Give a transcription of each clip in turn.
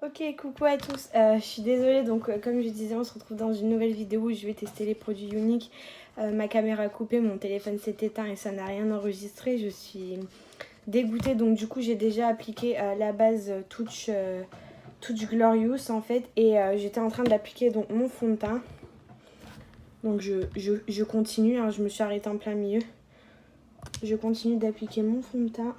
Ok, coucou à tous. Je suis désolée, donc comme je disais, on se retrouve dans une nouvelle vidéo où je vais tester les produits uniques. Ma caméra a coupé, mon téléphone s'est éteint et ça n'a rien enregistré. Je suis dégoûtée, donc du coup j'ai déjà appliqué la base Touch Glorious en fait. Et j'étais en train d'appliquer donc mon fond de teint. Donc je continue, hein, je me suis arrêtée en plein milieu. Je continue d'appliquer mon fond de teint.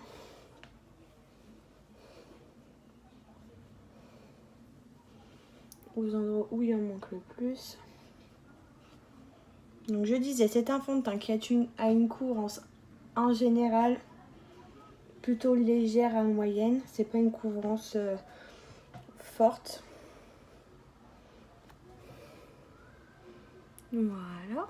Aux endroits où il en manque le plus. Donc je disais, c'est un fond de teint qui a une couvrance en général plutôt légère à moyenne. C'est pas une couvrance forte. Voilà.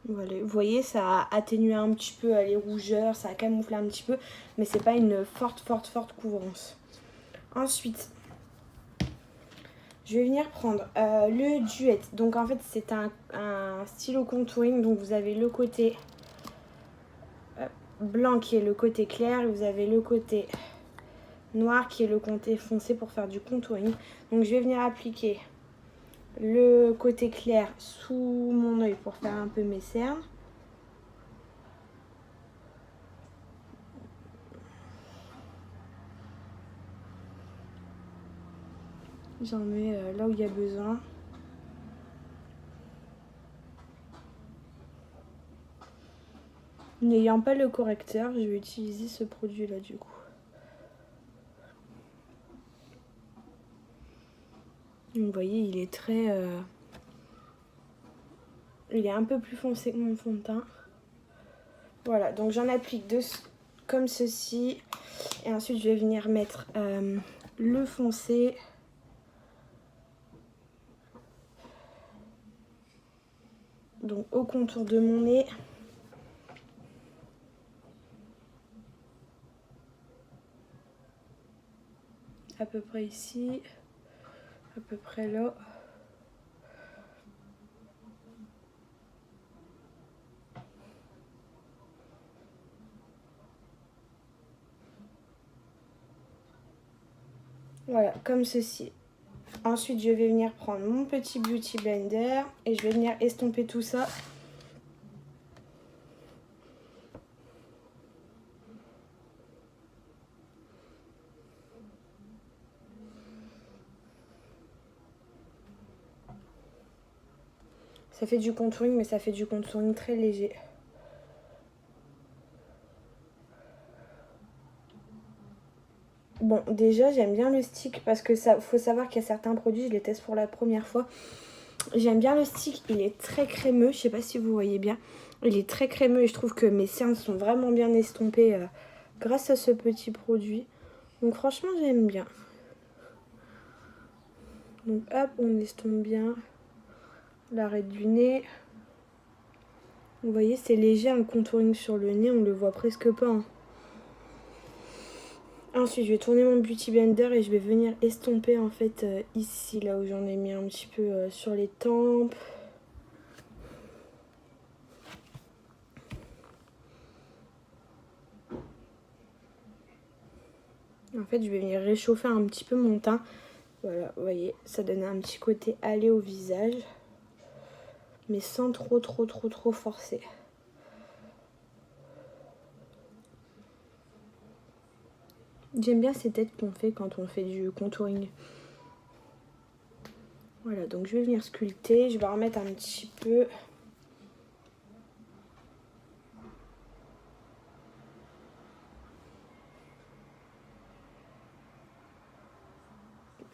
Voilà. Vous voyez, ça a atténué un petit peu les rougeurs, ça a camouflé un petit peu, mais c'est pas une forte couvrance. Ensuite, je vais venir prendre le Duet. Donc en fait, c'est un stylo contouring. Donc vous avez le côté blanc qui est le côté clair et vous avez le côté noir qui est le côté foncé pour faire du contouring. Donc je vais venir appliquer le côté clair sous mon œil pour faire un peu mes cernes. J'en mets là où il y a besoin. N'ayant pas le correcteur, je vais utiliser ce produit là du coup. Vous voyez, il est très... il est un peu plus foncé que mon fond de teint. Voilà, donc j'en applique deux comme ceci. Et ensuite, je vais venir mettre le foncé. Donc au contour de mon nez. À peu près ici. À peu près là. Voilà, comme ceci. Ensuite, je vais venir prendre mon petit Beauty Blender et je vais venir estomper tout ça. Ça fait du contouring, mais ça fait du contouring très léger. Bon, déjà, j'aime bien le stick parce que ça, faut savoir qu'il y a certains produits, je les teste pour la première fois. J'aime bien le stick, il est très crémeux, je sais pas si vous voyez bien. Il est très crémeux et je trouve que mes cernes sont vraiment bien estompées grâce à ce petit produit. Donc franchement, j'aime bien. Donc hop, on estompe bien l'arête du nez. Vous voyez, c'est léger, un contouring sur le nez, on le voit presque pas. Hein. Ensuite, je vais tourner mon Beauty Blender et je vais venir estomper en fait ici, là où j'en ai mis un petit peu sur les tempes. En fait, je vais venir réchauffer un petit peu mon teint. Voilà, vous voyez, ça donne un petit côté allé au visage. Mais sans trop forcer. J'aime bien ces têtes qu'on fait quand on fait du contouring. Voilà, donc je vais venir sculpter. Je vais remettre un petit peu.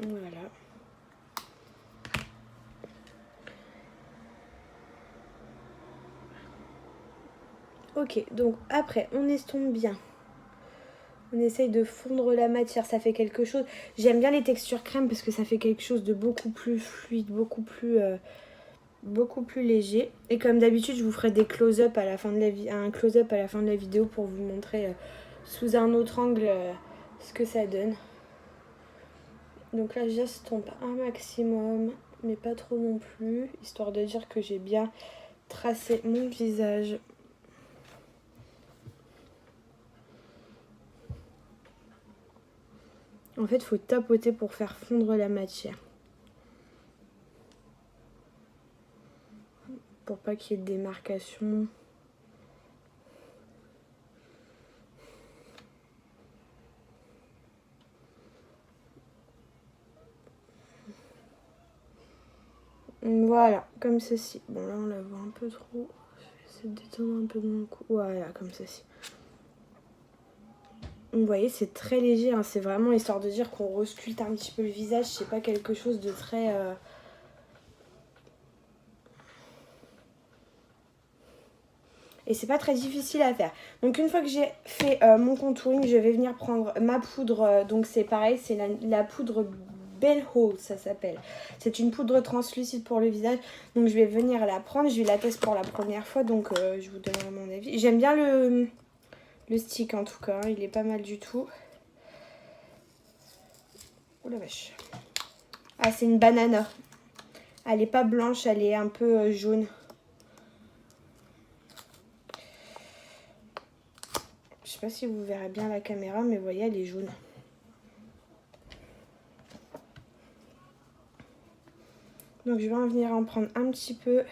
Voilà. Ok, donc après, on estompe bien. On essaye de fondre la matière, ça fait quelque chose. J'aime bien les textures crème parce que ça fait quelque chose de beaucoup plus fluide, beaucoup plus léger. Et comme d'habitude, je vous ferai des close-up à la fin de un close-up à la fin de la vidéo pour vous montrer sous un autre angle ce que ça donne. Donc là, j'estompe un maximum, mais pas trop non plus, histoire de dire que j'ai bien tracé mon visage. En fait, il faut tapoter pour faire fondre la matière. Pour pas qu'il y ait de démarcation. Voilà, comme ceci. Bon, là, on la voit un peu trop. Je vais essayer de détendre un peu de mon cou. Voilà, comme ceci. Vous voyez, c'est très léger. Hein. C'est vraiment histoire de dire qu'on resculpte un petit peu le visage. C'est pas quelque chose de très... Et c'est pas très difficile à faire. Donc, une fois que j'ai fait mon contouring, je vais venir prendre ma poudre. Donc, c'est pareil, c'est la poudre Bellhold, ça s'appelle. C'est une poudre translucide pour le visage. Donc, je vais venir la prendre. Je vais la tester pour la première fois. Donc, je vous donnerai mon avis. J'aime bien le stick, en tout cas. Hein. Il est pas mal du tout. Oh la vache. Ah, c'est une banana. Elle est pas blanche, elle est un peu jaune. Je sais pas si vous verrez bien la caméra, mais vous voyez, elle est jaune. Donc je vais en venir en prendre un petit peu.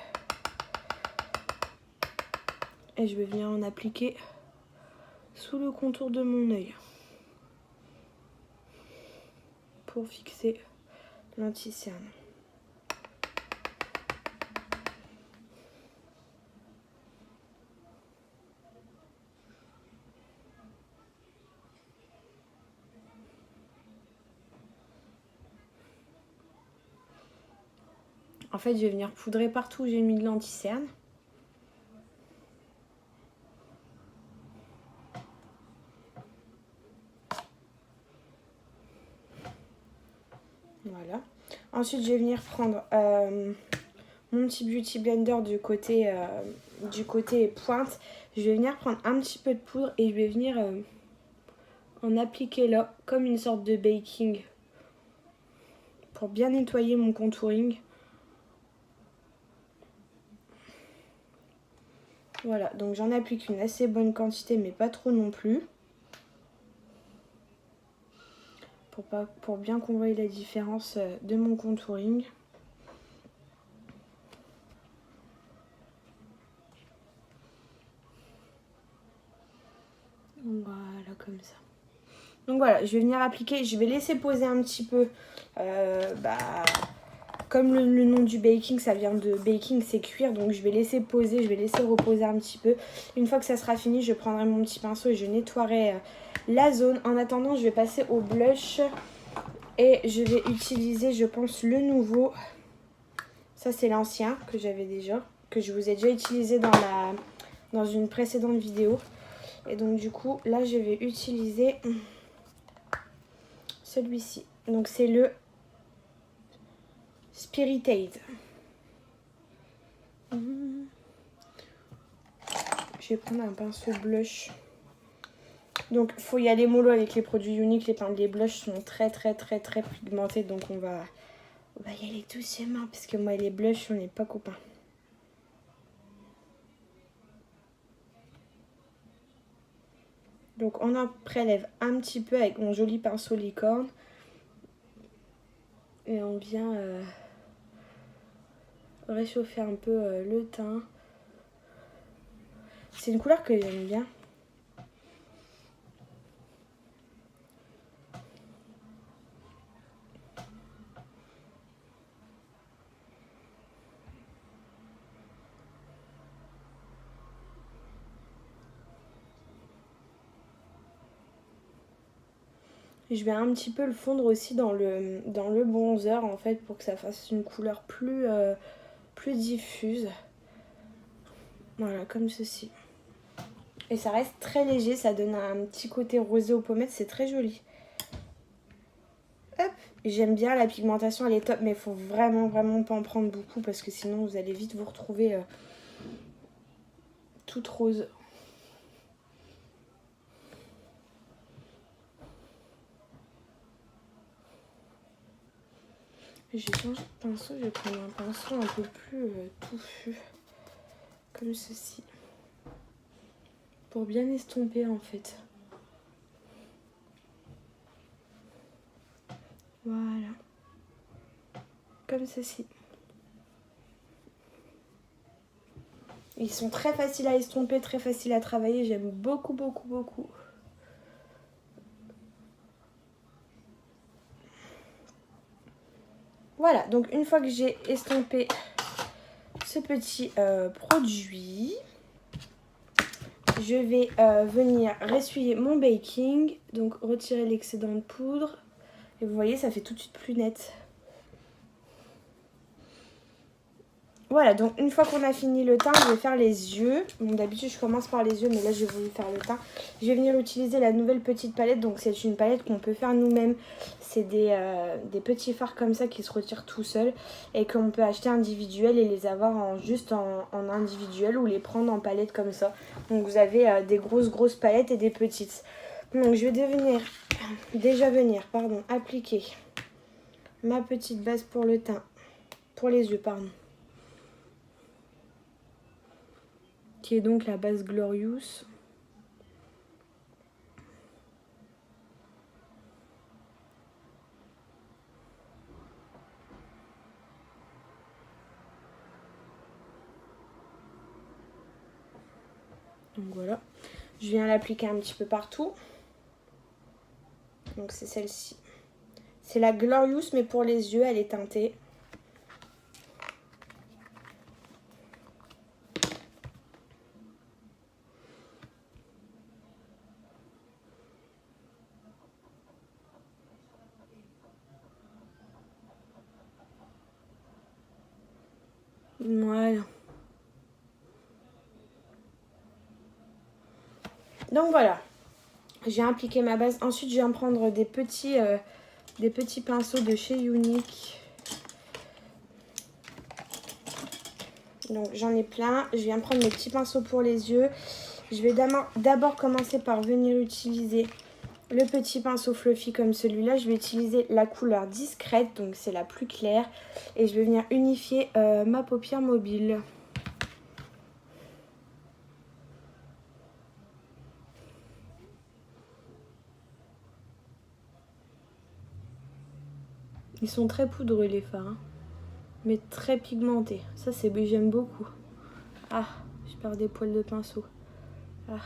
Et je vais venir en appliquer sous le contour de mon œil. Pour fixer l'anti-cerne. En fait, je vais venir poudrer partout où j'ai mis de l'anti-cerne. Voilà. Ensuite, je vais venir prendre mon petit Beauty Blender du côté pointe. Je vais venir prendre un petit peu de poudre et je vais venir en appliquer là, comme une sorte de baking. Pour bien nettoyer mon contouring. Voilà, donc j'en applique une assez bonne quantité, mais pas trop non plus. Pour bien qu'on voie la différence de mon contouring. Voilà, comme ça. Donc voilà, je vais venir appliquer, je vais laisser poser un petit peu. Comme le nom du baking, ça vient de baking, c'est cuire. Donc je vais laisser poser, je vais laisser reposer un petit peu. Une fois que ça sera fini, je prendrai mon petit pinceau et je nettoierai la zone. En attendant, je vais passer au blush. Et je vais utiliser, je pense, le nouveau. Ça, c'est l'ancien que j'avais déjà. Que je vous ai déjà utilisé dans une précédente vidéo. Et donc, du coup, là, je vais utiliser celui-ci. Donc, c'est le Spirited. Je vais prendre un pinceau blush. Donc, il faut y aller mollo avec les produits uniques. Les blushs sont très pigmentés. Donc, on va y aller doucement. Parce que moi, les blushs, on n'est pas copains. Donc, on en prélève un petit peu avec mon joli pinceau licorne. Et on vient réchauffer un peu le teint. C'est une couleur que j'aime bien. Je vais un petit peu le fondre aussi dans le bronzer en fait pour que ça fasse une couleur plus diffuse. Voilà, comme ceci. Et ça reste très léger, ça donne un petit côté rosé aux pommettes, c'est très joli. Hop, j'aime bien la pigmentation, elle est top, mais il faut vraiment pas en prendre beaucoup parce que sinon vous allez vite vous retrouver toute rose. J'ai changé de pinceau, je vais prendre un pinceau un peu plus touffu, comme ceci, pour bien estomper en fait. Voilà. Comme ceci. Ils sont très faciles à estomper, très faciles à travailler. J'aime beaucoup, beaucoup, beaucoup. Voilà, donc une fois que j'ai estompé ce petit produit, je vais venir ressuyer mon baking. Donc retirer l'excédent de poudre. Et vous voyez, ça fait tout de suite plus net. Voilà, donc une fois qu'on a fini le teint, je vais faire les yeux. Bon, d'habitude, je commence par les yeux, mais là, j'ai voulu faire le teint. Je vais venir utiliser la nouvelle petite palette. Donc, c'est une palette qu'on peut faire nous-mêmes. C'est des petits fards comme ça qui se retirent tout seuls et qu'on peut acheter individuels et les avoir juste en individuel ou les prendre en palette comme ça. Donc, vous avez des grosses palettes et des petites. Donc, je vais déjà venir appliquer ma petite base pour le teint, pour les yeux, pardon. Qui est donc la base Glorious. Donc voilà, je viens l'appliquer un petit peu partout. Donc c'est celle-ci. C'est la Glorious, mais pour les yeux, elle est teintée. Voilà. Donc voilà, j'ai appliqué ma base. Ensuite, je viens prendre des petits pinceaux de chez Younique. Donc j'en ai plein. Je viens prendre mes petits pinceaux pour les yeux. Je vais d'abord commencer par venir utiliser le petit pinceau fluffy comme celui-là. Je vais utiliser la couleur discrète, donc c'est la plus claire. Et je vais venir unifier ma paupière mobile. Ils sont très poudreux les fards, hein, mais très pigmentés. Ça, j'aime beaucoup. Ah, je perds des poils de pinceau. Ah.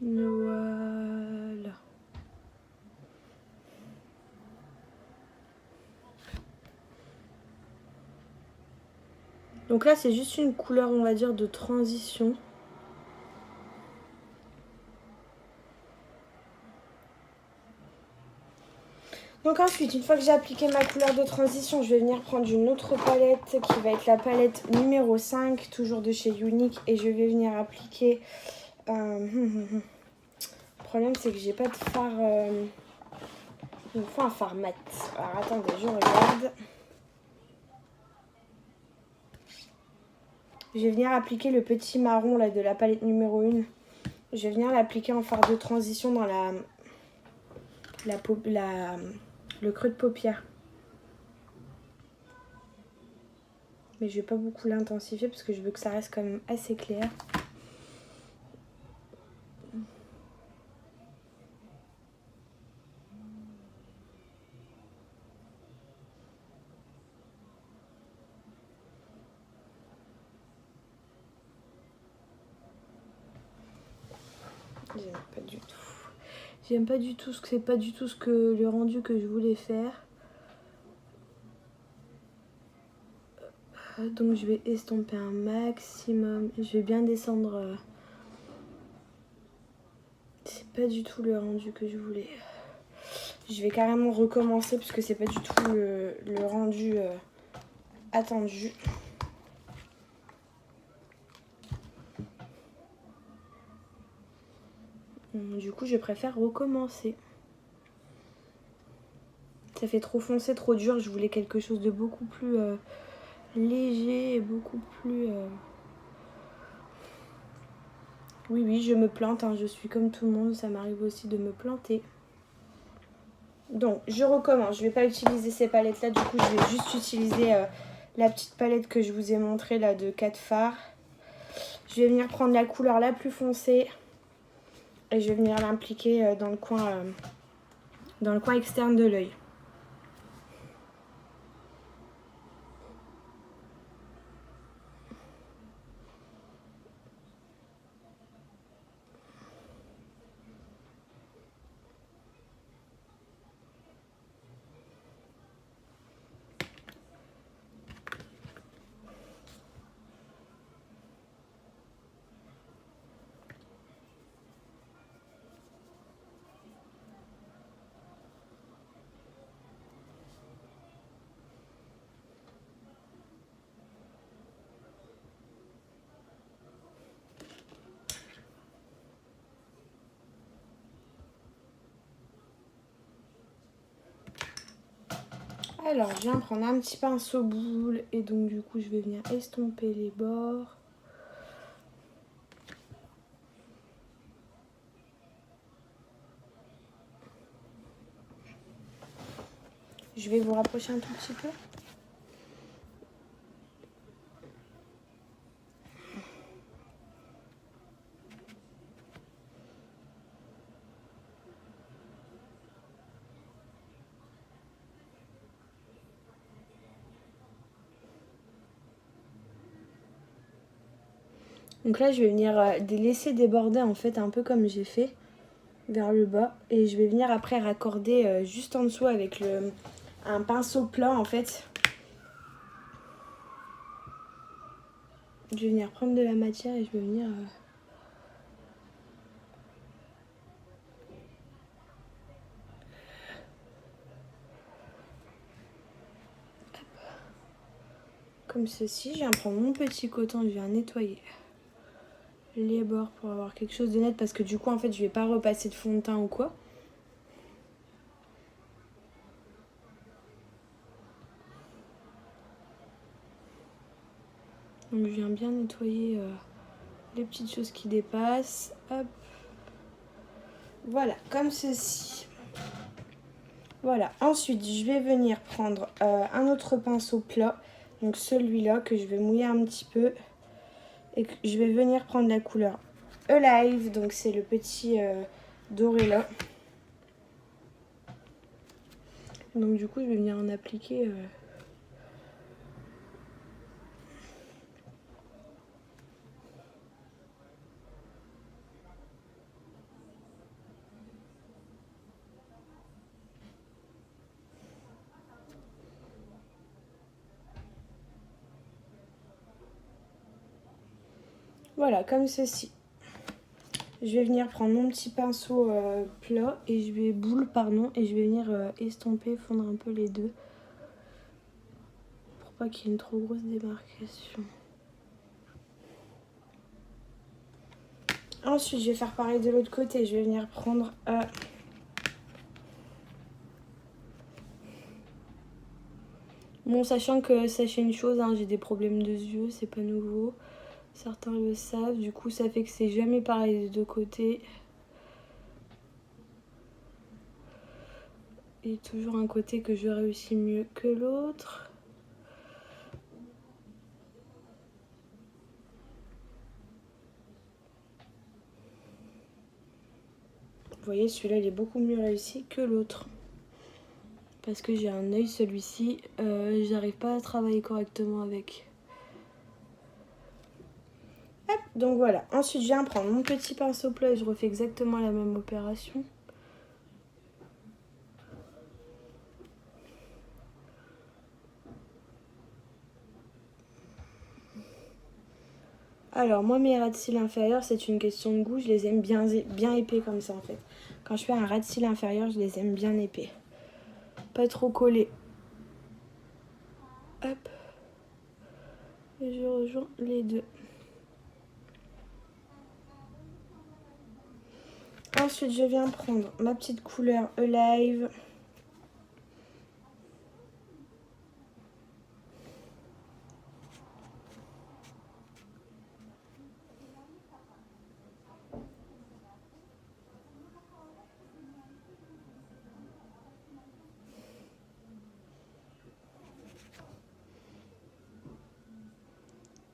Voilà. Donc là, c'est juste une couleur, on va dire, de transition. Donc ensuite, une fois que j'ai appliqué ma couleur de transition, je vais venir prendre une autre palette qui va être la palette numéro 5, toujours de chez Younique. Et je vais venir appliquer... Le problème, c'est que j'ai pas de fard... Il me faut un fard mat. Alors attendez, je regarde. Je vais venir appliquer le petit marron là, de la palette numéro 1. Je vais venir l'appliquer en fard de transition dans le creux de paupière. Mais je vais pas beaucoup l'intensifier parce que je veux que ça reste quand même assez clair. J'aime pas du tout. J'aime pas du tout, c'est pas du tout le rendu que je voulais faire. Donc je vais estomper un maximum. Je vais bien descendre. C'est pas du tout le rendu que je voulais. Je vais carrément recommencer parce que c'est pas du tout le rendu attendu. Du coup, je préfère recommencer. Ça fait trop foncé, trop dur. Je voulais quelque chose de beaucoup plus léger et beaucoup plus... Oui, je me plante. Hein. Je suis comme tout le monde. Ça m'arrive aussi de me planter. Donc, je recommence. Je ne vais pas utiliser ces palettes-là. Du coup, je vais juste utiliser la petite palette que je vous ai montrée là de 4 fards. Je vais venir prendre la couleur la plus foncée et je vais venir l'impliquer dans le coin externe de l'œil. Alors, je viens prendre un petit pinceau boule et donc du coup, je vais venir estomper les bords. Je vais vous rapprocher un tout petit peu. Donc là, je vais venir laisser déborder en fait un peu comme j'ai fait vers le bas. Et je vais venir après raccorder juste en dessous avec un pinceau plat en fait. Je vais venir prendre de la matière et je vais venir... Comme ceci. Je viens prendre mon petit coton, je viens nettoyer les bords pour avoir quelque chose de net. Parce que du coup, en fait, je vais pas repasser de fond de teint ou quoi. Donc je viens bien nettoyer les petites choses qui dépassent. Hop. Voilà, comme ceci. Voilà, ensuite je vais venir prendre un autre pinceau plat. Donc celui-là que je vais mouiller un petit peu. Et que je vais venir prendre la couleur Alive. Donc c'est le petit doré là. Donc du coup je vais venir en appliquer... Voilà, comme ceci. Je vais venir prendre mon petit pinceau plat et je vais et je vais venir estomper, fondre un peu les deux pour pas qu'il y ait une trop grosse démarcation. Ensuite, je vais faire pareil de l'autre côté. Je vais venir prendre bon, sachant que sachez une chose, hein, j'ai des problèmes de yeux, c'est pas nouveau. Certains le savent, du coup ça fait que c'est jamais pareil des deux côtés. Et toujours un côté que je réussis mieux que l'autre. Vous voyez, celui-là il est beaucoup mieux réussi que l'autre. Parce que j'ai un œil, celui-ci, j'arrive pas à travailler correctement avec. Hop, donc voilà. Ensuite, je viens prendre mon petit pinceau plat et je refais exactement la même opération. Alors, moi, mes ras de cils inférieurs, c'est une question de goût. Je les aime bien épais comme ça, en fait. Quand je fais un ras de cils inférieur, je les aime bien épais. Pas trop collés. Hop. Et je rejoins les deux. Ensuite, je viens prendre ma petite couleur Alive.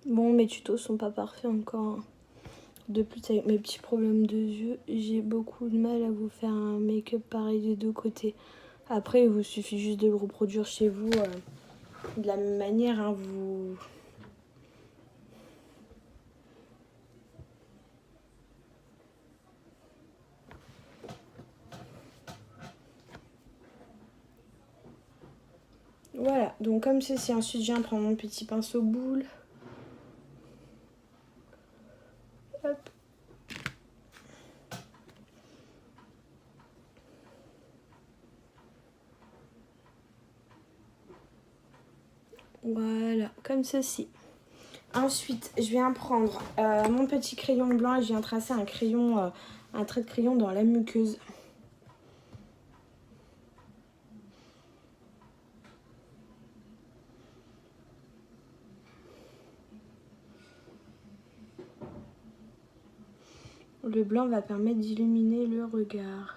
Bon, mes tutos sont pas parfaits encore. De plus, avec mes petits problèmes de yeux, j'ai beaucoup de mal à vous faire un make-up pareil des deux côtés. Après, il vous suffit juste de le reproduire chez vous de la même manière. Hein, vous... Voilà, donc comme ceci. Ensuite, je viens prendre mon petit pinceau boule. Hop. Voilà, comme ceci. Ensuite, je viens prendre mon petit crayon blanc et je viens tracer un crayon, un trait de crayon dans la muqueuse. Le blanc va permettre d'illuminer le regard.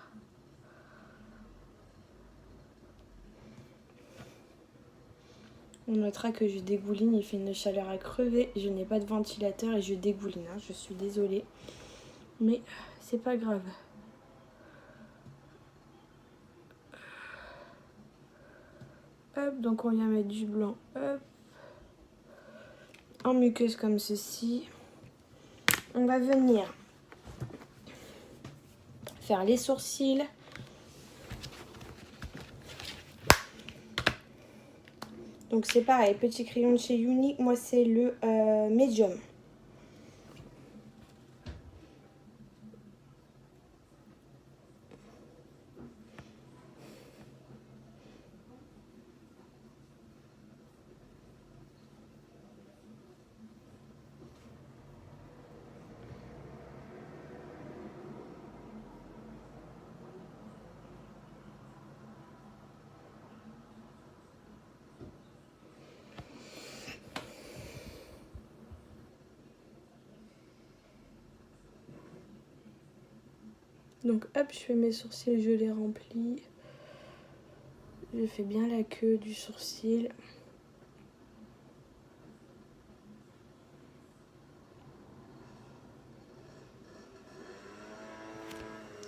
On notera que je dégouline, il fait une chaleur à crever. Je n'ai pas de ventilateur et je dégouline. Hein, je suis désolée. Mais c'est pas grave. Hop, donc on vient mettre du blanc. Hop. En muqueuse comme ceci. On va venir faire les sourcils. Donc c'est pareil, petit crayon de chez Unique. Moi c'est le Medium. Donc hop, je fais mes sourcils, je les remplis. Je fais bien la queue du sourcil.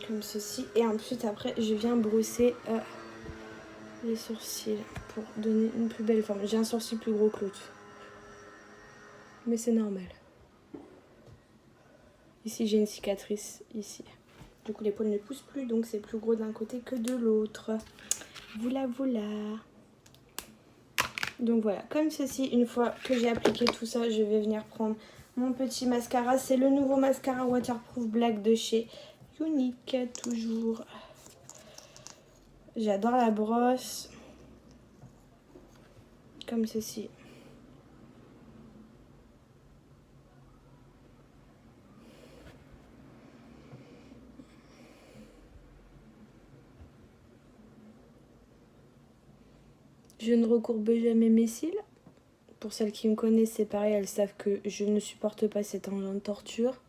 Comme ceci. Et ensuite après, je viens brosser les sourcils pour donner une plus belle forme. J'ai un sourcil plus gros que l'autre. Mais c'est normal. Ici, j'ai une cicatrice, ici. Du coup, l'épaule ne pousse plus, donc c'est plus gros d'un côté que de l'autre. Voilà, voilà. Donc voilà, comme ceci, une fois que j'ai appliqué tout ça, je vais venir prendre mon petit mascara. C'est le nouveau mascara Waterproof Black de chez Unique, toujours. J'adore la brosse. Comme ceci. Je ne recourbe jamais mes cils. Pour celles qui me connaissent, c'est pareil, elles savent que je ne supporte pas cet engin de torture.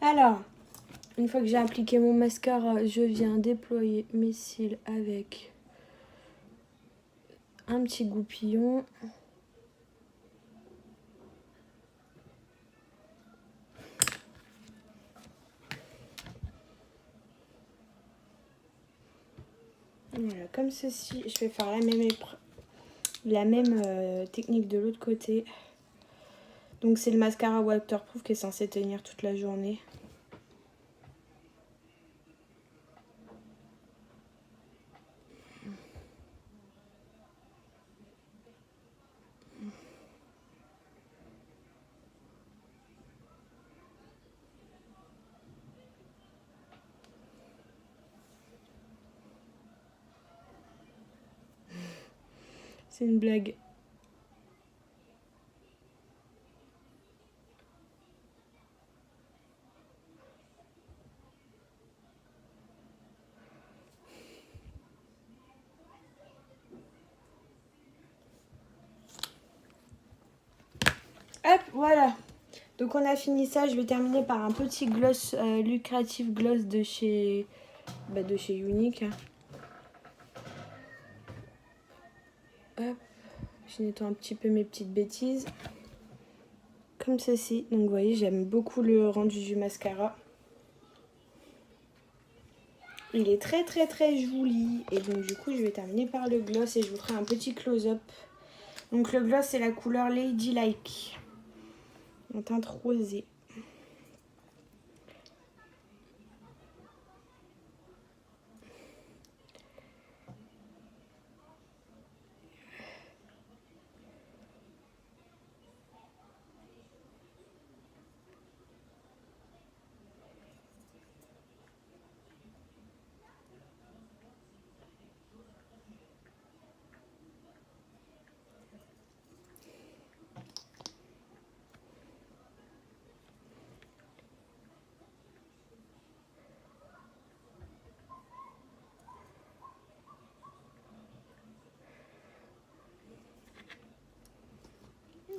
Alors, une fois que j'ai appliqué mon mascara, je viens déployer mes cils avec un petit goupillon. Voilà, comme ceci. Je vais faire la même technique de l'autre côté. Donc c'est le mascara waterproof qui est censé tenir toute la journée. C'est une blague. Hop, voilà. Donc on a fini ça. Je vais terminer par un petit gloss, lucratif gloss de chez Unique. Hop, je nettoie un petit peu mes petites bêtises. Comme ceci. Donc vous voyez, j'aime beaucoup le rendu du mascara. Il est très très très joli. Et donc du coup, je vais terminer par le gloss et je vous ferai un petit close-up. Donc le gloss, c'est la couleur Ladylike, en teinte rosée.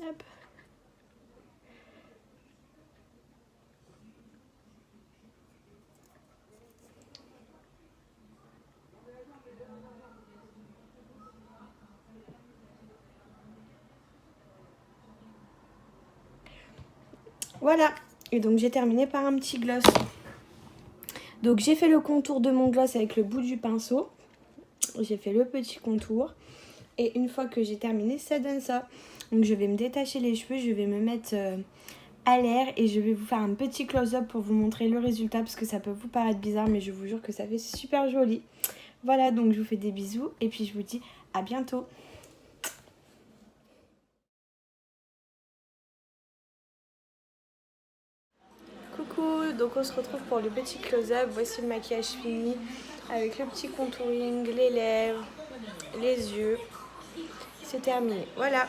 Hop. Voilà. Et donc j'ai terminé par un petit gloss. Donc j'ai fait le contour de mon gloss avec le bout du pinceau. J'ai fait le petit contour. Et une fois que j'ai terminé, ça donne ça. Donc je vais me détacher les cheveux, je vais me mettre à l'air et je vais vous faire un petit close-up pour vous montrer le résultat parce que ça peut vous paraître bizarre mais je vous jure que ça fait super joli. Voilà, donc je vous fais des bisous et puis je vous dis à bientôt. Coucou, donc on se retrouve pour le petit close-up. Voici le maquillage fini avec le petit contouring, les lèvres, les yeux. C'est terminé, voilà.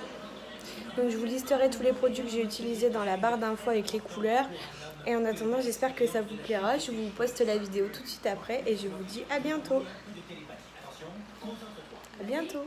Donc je vous listerai tous les produits que j'ai utilisés dans la barre d'infos avec les couleurs. Et en attendant, j'espère que ça vous plaira. Je vous poste la vidéo tout de suite après et je vous dis à bientôt. À bientôt.